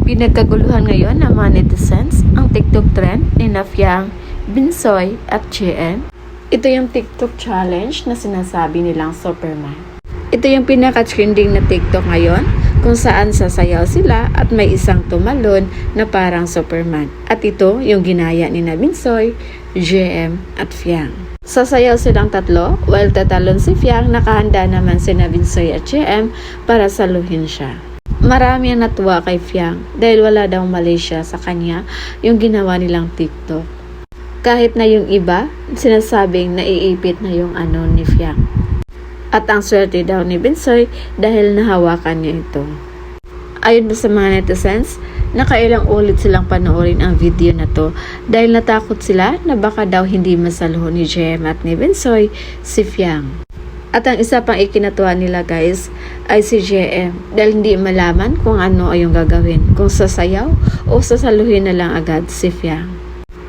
Pinagkaguluhan ngayon ng mga netizens ang TikTok trend ni Fiang, Binsoy at JM. Ito yung TikTok challenge na sinasabi nilang Superman. Ito yung pinaka-trending na TikTok ngayon kung saan sasayaw sila at may isang tumalon na parang Superman. At ito yung ginaya ni Binsoy, JM at Fiang. Sasayaw silang tatlo while tatalon si Fiang, nakahanda naman si Binsoy at JM para saluhin siya. Marami ang natuwa kay Fiang dahil wala daw mali siya sa kanya yung ginawa nilang TikTok. Kahit na yung iba, sinasabing naiipit na yung ni Fiang. At ang swerte daw ni Binsoy dahil nahawakan niya ito. Ayon ba sa mga netizens, nakailang ulit silang panoorin ang video na to dahil natakot sila na baka daw hindi masaluhan ni JM at ni Binsoy si Fiang. At ang isa pang ikinatuwa nila guys ay si JM dahil hindi malaman kung ano ay yung gagawin, kung sasayaw o sasaluhin na lang agad si Fiang.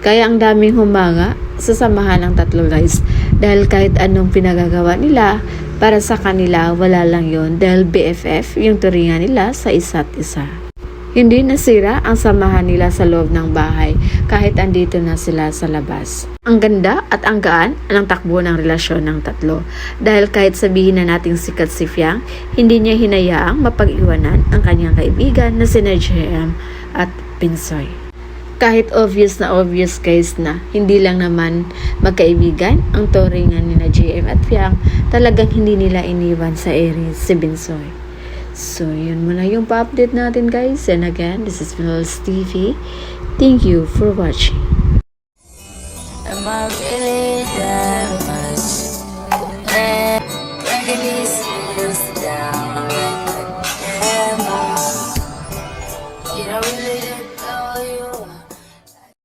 Kaya ang daming humanga sa samahan ng tatlo guys dahil kahit anong pinagagawa nila para sa kanila wala lang yon dahil BFF yung turingan nila sa isa't isa. Hindi nasira ang samahan nila sa loob ng bahay kahit andito na sila sa labas. Ang ganda at ang gaan ng takbo ng relasyon ng tatlo. Dahil kahit sabihin na nating sikat si Fiang, hindi niya hinayaang mapag-iwanan ang kanyang kaibigan na sina JM at Binsoy. Kahit obvious guys na hindi lang naman magkaibigan ang turingan ni JM at Fiang, talagang hindi nila iniwan sa ere si Binsoy. So, yun muna yung pa-update natin guys. And again, this is Vinals TV. Thank you for watching. Am I really that much? Breaking these fears down. Am I? You don't really